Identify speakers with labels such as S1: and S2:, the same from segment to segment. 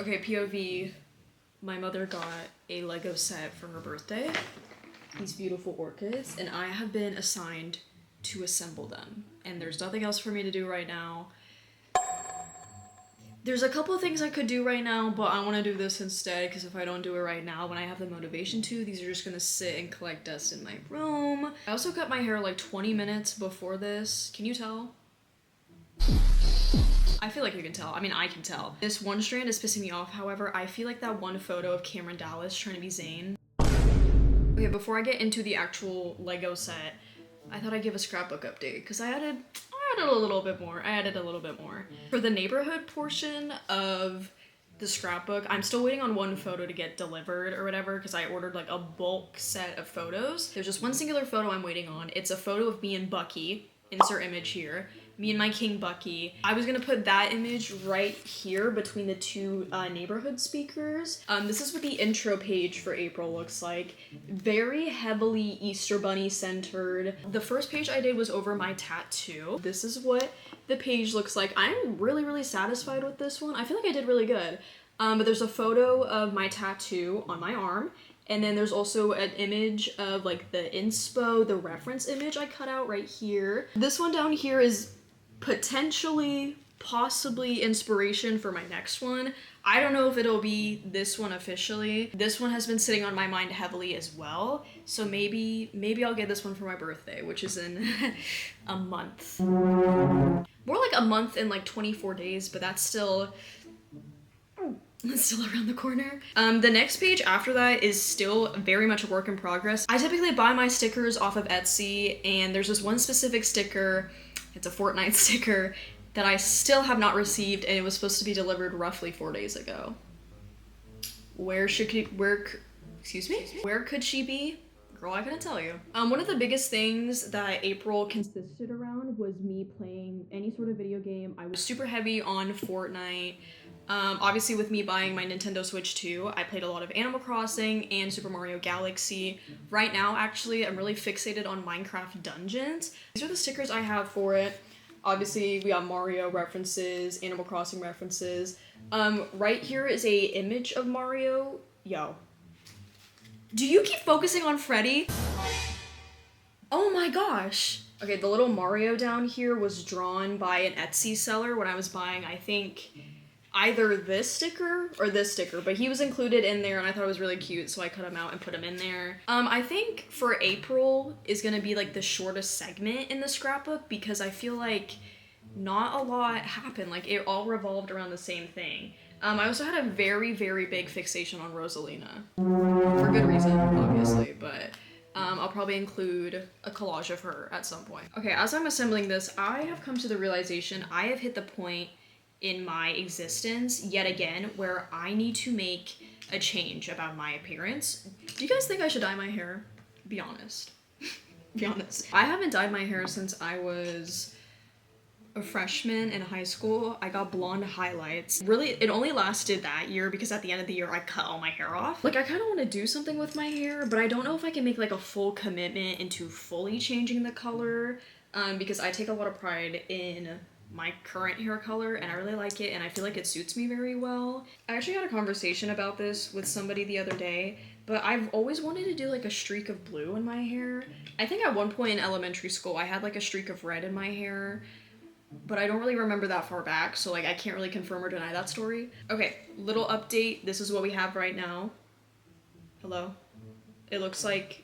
S1: Okay, POV, my mother got a Lego set for her birthday. These beautiful orchids, and I have been assigned to assemble them. And there's nothing else for me to do right now. There's a couple of things I could do right now, but I want to do this instead, because if I don't do it right now, when I have the motivation to, these are just gonna sit and collect dust in my room. I also cut my hair like 20 minutes before this. Can you tell? I feel like you can tell. I mean, I can tell. This one strand is pissing me off, however. I feel like that one photo of Cameron Dallas trying to be Zayn. Okay, before I get into the actual Lego set, I thought I'd give a scrapbook update, because I added a little bit more. For the neighborhood portion of the scrapbook, I'm still waiting on one photo to get delivered or whatever, because I ordered like a bulk set of photos. There's just one singular photo I'm waiting on. It's a photo of me and Bucky. Insert image here. Me and my king Bucky. I was gonna put that image right here between the two neighborhood speakers. This is what the intro page for April looks like. Very heavily Easter Bunny centered. The first page I did was over my tattoo. This is what the page looks like. I'm really satisfied with this one. I feel like I did really good. But there's a photo of my tattoo on my arm. And then there's also an image of like the inspo, the reference image I cut out right here. This one down here is potentially, possibly inspiration for my next one. I don't know if it'll be this one officially. This one has been sitting on my mind heavily as well. So maybe I'll get this one for my birthday, which is in a month. More like a month and like 24 days, but that's still around the corner. The next page after that is still very much a work in progress. I typically buy my stickers off of Etsy, and there's this one specific sticker, it's a Fortnite sticker, that I still have not received, and it was supposed to be delivered roughly 4 days ago. Where could she be? Girl, I couldn't tell you. One of the biggest things that April consisted around was me playing any sort of video game. I was super heavy on Fortnite. Obviously with me buying my Nintendo Switch 2, I played a lot of Animal Crossing and Super Mario Galaxy. Right now, actually, I'm really fixated on Minecraft Dungeons. These are the stickers I have for it. Obviously, we got Mario references, Animal Crossing references. Right here is a image of Mario. Yo. Do you keep focusing on Freddy? Oh my gosh. Okay, the little Mario down here was drawn by an Etsy seller when I was buying, I think, either this sticker or this sticker, but he was included in there and I thought it was really cute, so I cut him out and put him in there. I think for April is gonna be like the shortest segment in the scrapbook, because I feel like not a lot happened. Like it all revolved around the same thing. I also had a very big fixation on Rosalina. For good reason, obviously, but I'll probably include a collage of her at some point. Okay, as I'm assembling this, I have come to the realization I have hit the point in my existence yet again where I need to make a change about my appearance. Do you guys think I should dye my hair? Be honest. Be honest. I haven't dyed my hair since I was a freshman in high school. I got blonde highlights. Really, it only lasted that year because at the end of the year I cut all my hair off. Like I kind of want to do something with my hair, but I don't know if I can make like a full commitment into fully changing the color, because I take a lot of pride in my current hair color and I really like it and I feel like it suits me very well. I actually had a conversation about this with somebody the other day, but I've always wanted to do like a streak of blue in my hair. I think at one point in elementary school I had like a streak of red in my hair, but I don't really remember that far back, so like I can't really confirm or deny that story. Okay, little update. This is what we have right now. Hello? It looks like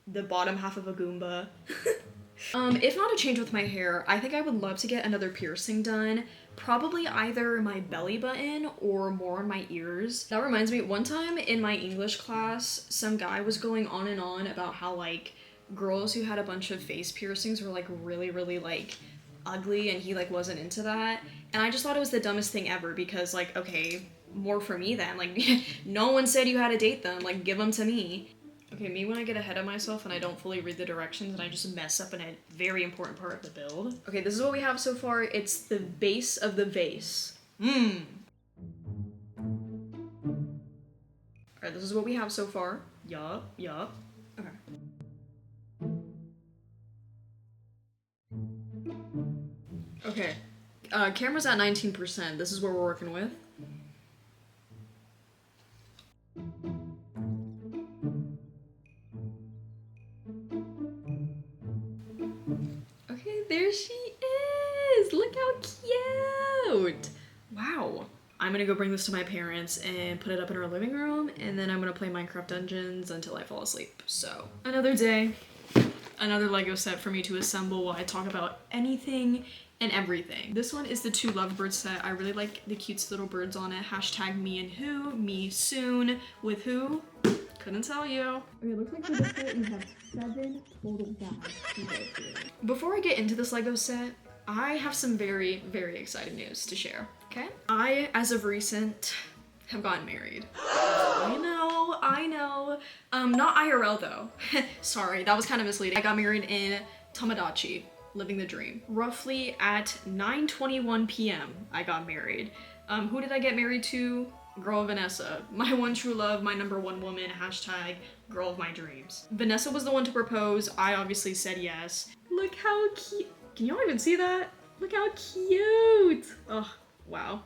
S1: the bottom half of a Goomba. If not a change with my hair, I think I would love to get another piercing done. Probably either my belly button or more on my ears. That reminds me, one time in my English class, some guy was going on and on about how like girls who had a bunch of face piercings were like really like ugly and he like wasn't into that. And I just thought it was the dumbest thing ever because like, okay, more for me then. Like no one said you had to date them, like give them to me. Okay, me when I get ahead of myself and I don't fully read the directions and I just mess up in a very important part of the build. Okay, this is what we have so far. It's the base of the vase. Alright, this is what we have so far. Yup. Okay. Okay, camera's at 19%. This is what we're working with. I'm gonna go bring this to my parents and put it up in our living room, and then I'm gonna play Minecraft Dungeons until I fall asleep. So, another day, another Lego set for me to assemble while I talk about anything and everything. This one is the 2 lovebird set. I really like the cutest little birds on it. Hashtag me and who, me soon, with who? Couldn't tell you. Okay, it looks like for this set you have 7 total bags to go through. Before I get into this Lego set, I have some very, very exciting news to share, okay? I, as of recent, have gotten married. I know. Not IRL though. Sorry, that was kind of misleading. I got married in Tomodachi, living the dream. Roughly at 9:21 p.m. I got married. Who did I get married to? Girl Vanessa, my one true love, my #1 woman, hashtag girl of my dreams. Vanessa was the one to propose. I obviously said yes. Look how cute. Can y'all even see that? Look how cute. Oh, wow.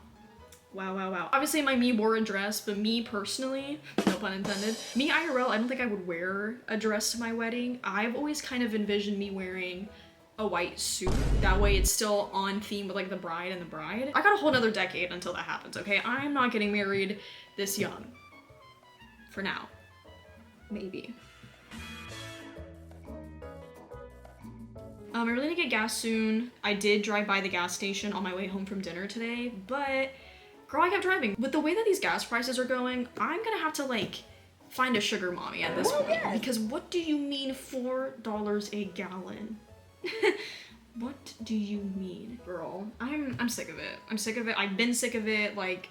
S1: Wow. Obviously my me wore a dress, but me personally, no pun intended, me IRL, I don't think I would wear a dress to my wedding. I've always kind of envisioned me wearing a white suit. That way it's still on theme with like the bride and the bride. I got a whole nother decade until that happens, okay? I'm not getting married this young. For now. Maybe. I really need to get gas soon. I did drive by the gas station on my way home from dinner today, but girl, I kept driving. With the way that these gas prices are going, I'm gonna have to like find a sugar mommy at this point. Yeah. Because what do you mean $4 a gallon? What do you mean, girl? I'm sick of it. I'm sick of it. I've been sick of it. Like,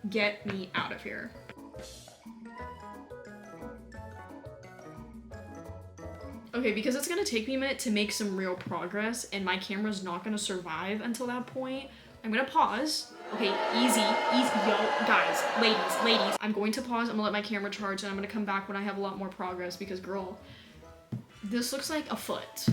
S1: get me out of here. Okay, because it's gonna take me a minute to make some real progress and my camera's not gonna survive until that point, I'm gonna pause. Okay, easy, yo, guys, ladies. I'm going to pause, I'm gonna let my camera charge, and I'm gonna come back when I have a lot more progress because, girl, this looks like a foot.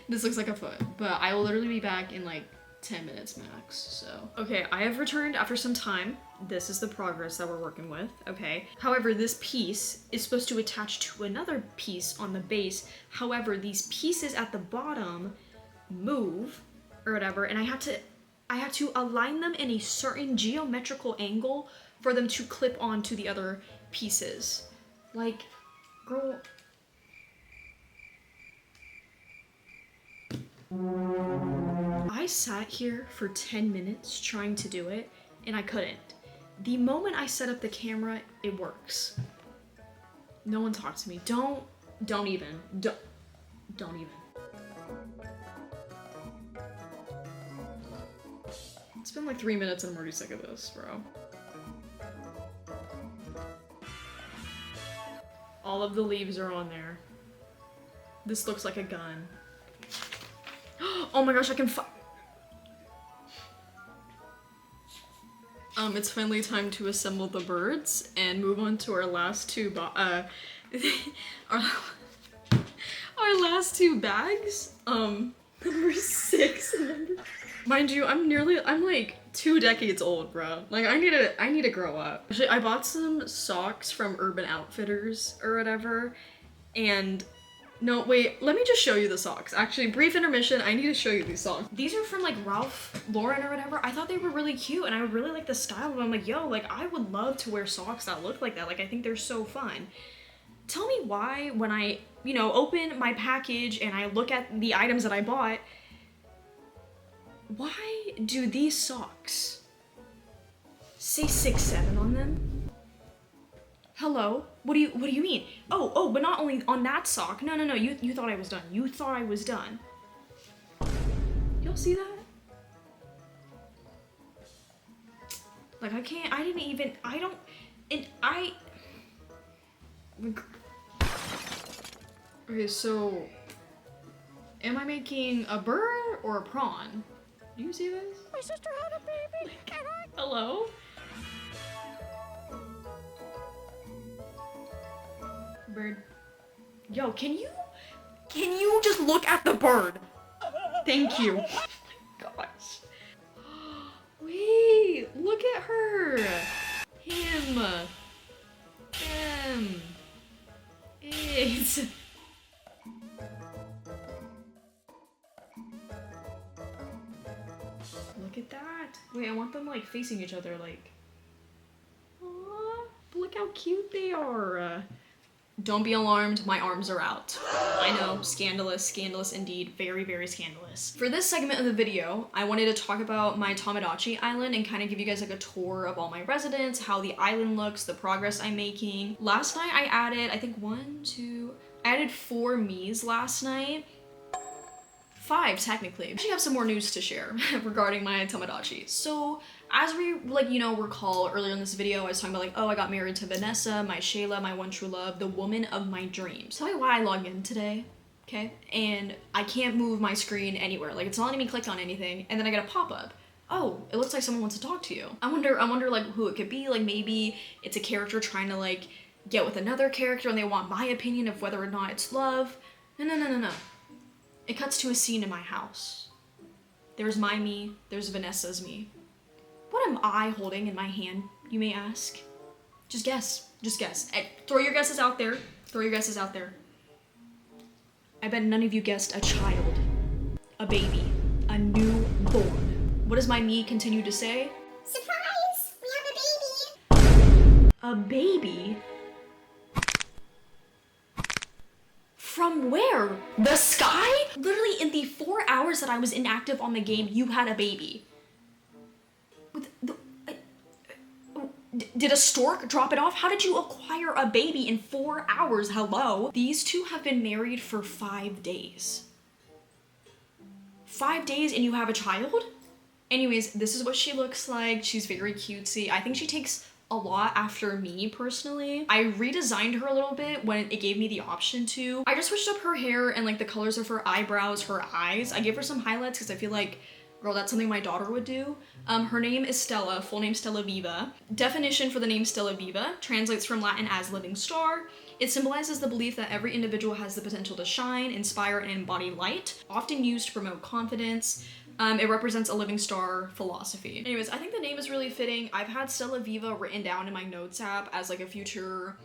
S1: This looks like a foot, but I will literally be back in like 10 minutes max, so. Okay, I have returned after some time. This is the progress that we're working with, okay? However, this piece is supposed to attach to another piece on the base. However, these pieces at the bottom move or whatever, and I have to align them in a certain geometrical angle for them to clip onto the other pieces. Like, girl. I sat here for 10 minutes trying to do it, and I couldn't. The moment I set up the camera, it works. No one talk to me. Don't even. It's been like 3 minutes and I'm already sick of this, bro. All of the leaves are on there. This looks like a gun. Oh my gosh, I can it's finally time to assemble the birds and move on to our last two our last 2 bags. Number 6 and number... Mind you, I'm like 2 decades old, bro. Like, I need to grow up. Actually, I bought some socks from Urban Outfitters or whatever, and no, wait, let me just show you the socks. Actually, brief intermission, I need to show you these socks. These are from like Ralph Lauren or whatever. I thought they were really cute and I really like the style of them. I'm like, yo, like I would love to wear socks that look like that. Like, I think they're so fun. Tell me why when I, you know, open my package and I look at the items that I bought, why do these socks say 6'7" on them? Hello? What do you mean? Oh, but not only on that sock. No, you thought I was done. You thought I was done. Y'all see that? Like, okay, so, am I making a bird or a prawn? Do you see this? My sister had a baby. Hello? Bird. Yo, can you just look at the bird? Thank you. Oh my gosh. Wait, look at her. Him. It. Look at that. Wait, I want them like facing each other, like. Aww, look how cute they are. Don't be alarmed, my arms are out. I know, scandalous, scandalous indeed, very, very scandalous. For this segment of the video, I wanted to talk about my Tomodachi island and kind of give you guys like a tour of all my residents, how the island looks, the progress I'm making. Last night I added, I think I added 4 Miis last night. 5 technically. I actually have some more news to share regarding my Tomodachi. So as we recall earlier in this video, I was talking about like, oh, I got married to Vanessa, my Shayla, my one true love, the woman of my dreams. Tell me why I logged in today, okay? And I can't move my screen anywhere. Like it's not letting me click on anything, and then I get a pop-up. Oh, it looks like someone wants to talk to you. I wonder like who it could be. Like maybe it's a character trying to like get with another character and they want my opinion of whether or not it's love. No. It cuts to a scene in my house. There's my me, there's Vanessa's me. What am I holding in my hand, you may ask? Just guess, just guess. Throw your guesses out there, throw your guesses out there. I bet none of you guessed a child, a baby, a newborn. What does my me continue to say? Surprise, we have a baby. A baby? From where? The sky? Literally in the 4 hours that I was inactive on the game, you had a baby. Did a stork drop it off? How did you acquire a baby in 4 hours? Hello? These two have been married for 5 days. 5 days and you have a child? Anyways, this is what she looks like. She's very cutesy. I think she takes a lot after me personally. I redesigned her a little bit when it gave me the option to. I just switched up her hair and like the colors of her eyebrows, her eyes. I gave her some highlights because I feel like, girl, that's something my daughter would do. Her name is Stella, full name Stella Viva. Definition for the name Stella Viva translates from Latin as living star. It symbolizes the belief that every individual has the potential to shine, inspire, and embody light, often used to promote confidence. It represents a living star philosophy. Anyways, I think the name is really fitting. I've had Stella Viva written down in my notes app as like a future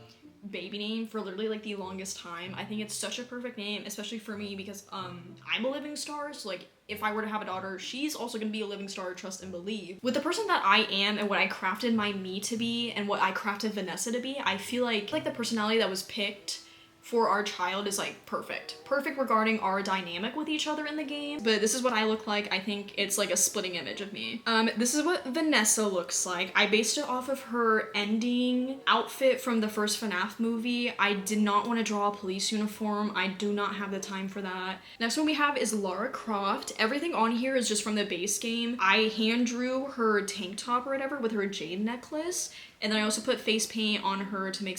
S1: baby name for literally like the longest time. I think it's such a perfect name, especially for me because I'm a living star, so like if I were to have a daughter, she's also gonna be a living star, trust and believe. With the person that I am and what I crafted my me to be and what I crafted Vanessa to be, I feel like the personality that was picked for our child is like perfect. Perfect regarding our dynamic with each other in the game. But this is what I look like. I think it's like a splitting image of me. This is what Vanessa looks like. I based it off of her ending outfit from the first FNAF movie. I did not want to draw a police uniform. I do not have the time for that. Next one we have is Lara Croft. Everything on here is just from the base game. I hand drew her tank top or whatever with her jade necklace. And then I also put face paint on her to make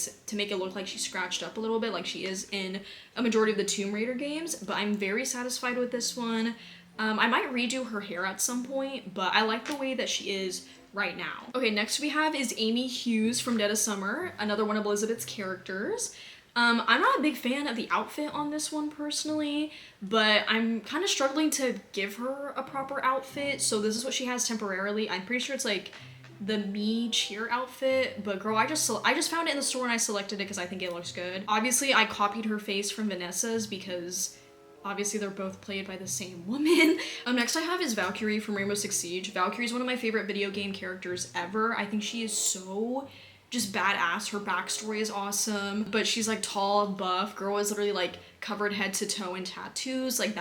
S1: it look like she's scratched up a little bit, like she is in a majority of the Tomb Raider games. But I'm very satisfied with this one. I might redo her hair at some point, but I like the way that she is right now. Okay, next we have is Amy Hughes from Dead of Summer, another one of Elizabeth's characters. I'm not a big fan of the outfit on this one personally, but I'm kind of struggling to give her a proper outfit. So this is what she has temporarily. I'm pretty sure it's like the me cheer outfit, but girl, I just found it in the store and I selected it because I think it looks good. Obviously I copied her face from Vanessa's because obviously they're both played by the same woman. Next I have is Valkyrie from Rainbow Six Siege. Valkyrie is one of my favorite video game characters ever. I think she is so just badass. Her backstory is awesome, but she's like tall, buff. Girl is literally like covered head to toe in tattoos. Like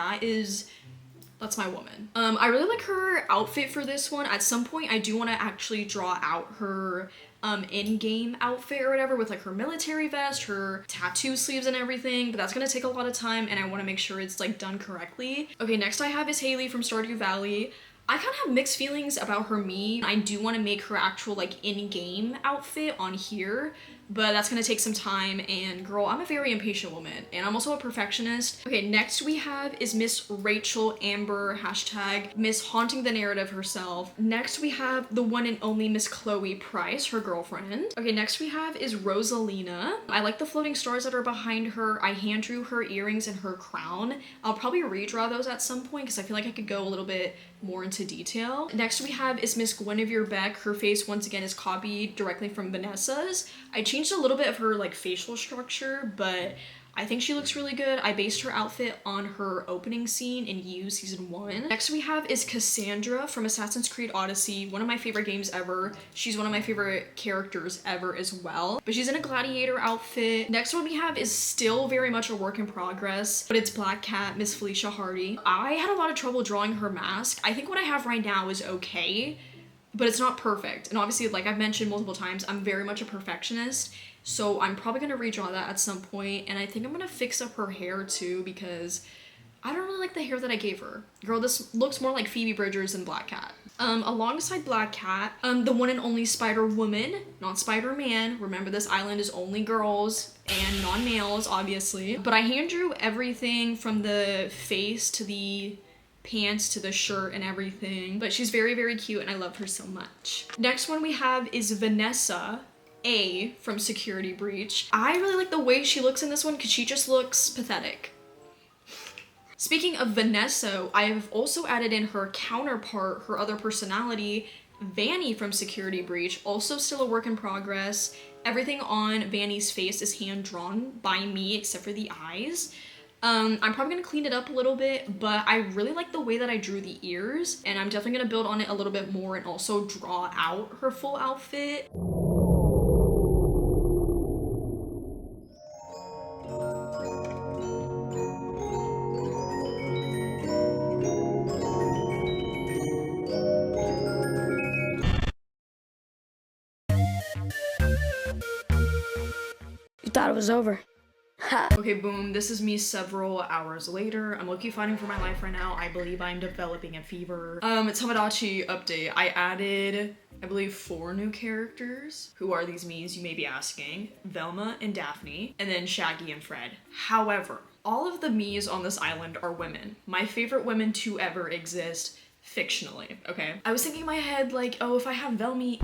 S1: that's my woman. I really like her outfit for this one. At some point, I do want to actually draw out her in-game outfit or whatever with like her military vest, her tattoo sleeves and everything, but that's gonna take a lot of time and I want to make sure it's like done correctly. Okay, next I have is Haley from Stardew Valley. I kind of have mixed feelings about her me. I do want to make her actual like in-game outfit on here, but that's gonna take some time, and girl, I'm a very impatient woman and I'm also a perfectionist. Okay, next we have is Miss Rachel Amber, hashtag Miss Haunting the Narrative herself. Next we have the one and only Miss Chloe Price, her girlfriend. Okay, next we have is Rosalina. I like the floating stars that are behind her. I hand drew her earrings and her crown. I'll probably redraw those at some point because I feel like I could go a little bit more into detail. Next we have is Miss Guinevere Beck. Her face once again is copied directly from Vanessa's. I changed a little bit of her like facial structure, but I think she looks really good. I based her outfit on her opening scene in You Season 1. Next we have is Cassandra from Assassin's Creed Odyssey, one of my favorite games ever. She's one of my favorite characters ever as well, but she's in a gladiator outfit. Next one we have is still very much a work in progress, but it's Black Cat, Miss Felicia Hardy. I had a lot of trouble drawing her mask. I think what I have right now is okay, but it's not perfect. And obviously, like I've mentioned multiple times, I'm very much a perfectionist. So I'm probably gonna redraw that at some point, and I think I'm gonna fix up her hair too because I don't really like the hair that I gave her. Girl, this looks more like Phoebe Bridgers than Black Cat. Alongside Black Cat, the one and only Spider-Woman, not Spider-Man. Remember, this island is only girls and non-males, obviously. But I hand drew everything from the face to the pants to the shirt and everything. But she's very, very cute and I love her so much. Next one we have is Vanessa A from Security Breach. I really like the way she looks in this one because she just looks pathetic. Speaking of Vanessa, I have also added in her counterpart, her other personality, Vanny from Security Breach, also still a work in progress. Everything on Vanny's face is hand drawn by me except for the eyes. I'm probably gonna clean it up a little bit, but I really like the way that I drew the ears, and I'm definitely gonna build on it a little bit more and also draw out her full outfit.
S2: You thought it was over.
S1: Okay, boom, this is me several hours later. I'm low-key fighting for my life right now. I believe I'm developing a fever. Tomodachi update. I added, I believe, 4 new characters. Who are these me's, you may be asking? Velma and Daphne, and then Shaggy and Fred. However, all of the me's on this island are women. My favorite women to ever exist, fictionally, okay? I was thinking in my head, like, oh, if I have Velmy?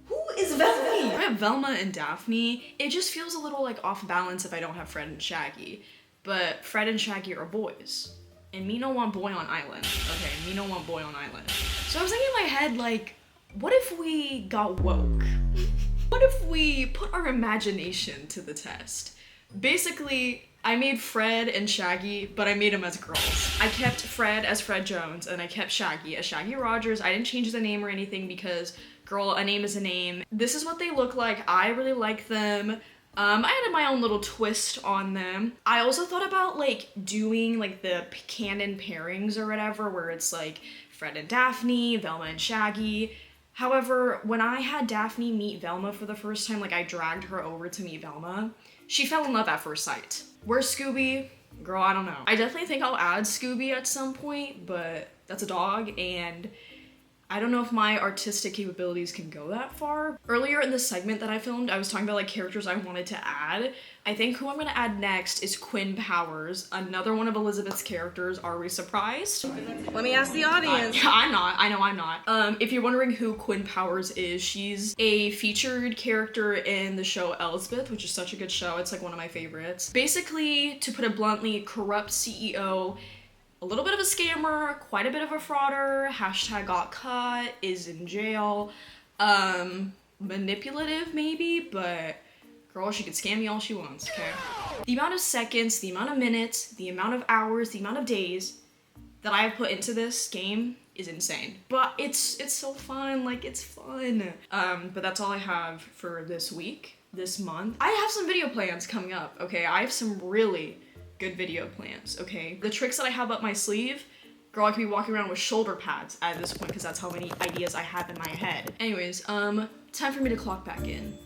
S1: Who is Velmy? I have Velma and Daphne. It just feels a little like off balance if I don't have Fred and Shaggy. But Fred and Shaggy are boys. And me no want boy on island. Okay, me no want boy on island. So I was thinking in my head, like, what if we got woke? What if we put our imagination to the test? Basically, I made Fred and Shaggy, but I made them as girls. I kept Fred as Fred Jones, and I kept Shaggy as Shaggy Rogers. I didn't change the name or anything because, girl, a name is a name. This is what they look like. I really like them. I added my own little twist on them. I also thought about like doing like the canon pairings or whatever, where it's like Fred and Daphne, Velma and Shaggy. However, when I had Daphne meet Velma for the first time, like I dragged her over to meet Velma, she fell in love at first sight. Where's Scooby? Girl, I don't know. I definitely think I'll add Scooby at some point, but that's a dog and I don't know if my artistic capabilities can go that far. Earlier in the segment that I filmed, I was talking about like characters I wanted to add. I think who I'm gonna add next is Quinn Powers, another one of Elizabeth's characters. Are we surprised?
S3: Let me ask the audience.
S1: I'm not. I know I'm not. If you're wondering who Quinn Powers is, she's a featured character in the show Elsbeth, which is such a good show. It's like one of my favorites. Basically, to put it bluntly, corrupt CEO, a little bit of a scammer, quite a bit of a frauder, hashtag got caught, is in jail, manipulative maybe, but girl, she could scam me all she wants, okay? The amount of seconds, the amount of minutes, the amount of hours, the amount of days that I have put into this game is insane. But it's so fun, like it's fun. But that's all I have for this week, this month. I have some video plans coming up, okay? I have some really good video plans, okay? The tricks that I have up my sleeve, girl, I could be walking around with shoulder pads at this point because that's how many ideas I have in my head. Anyways, time for me to clock back in.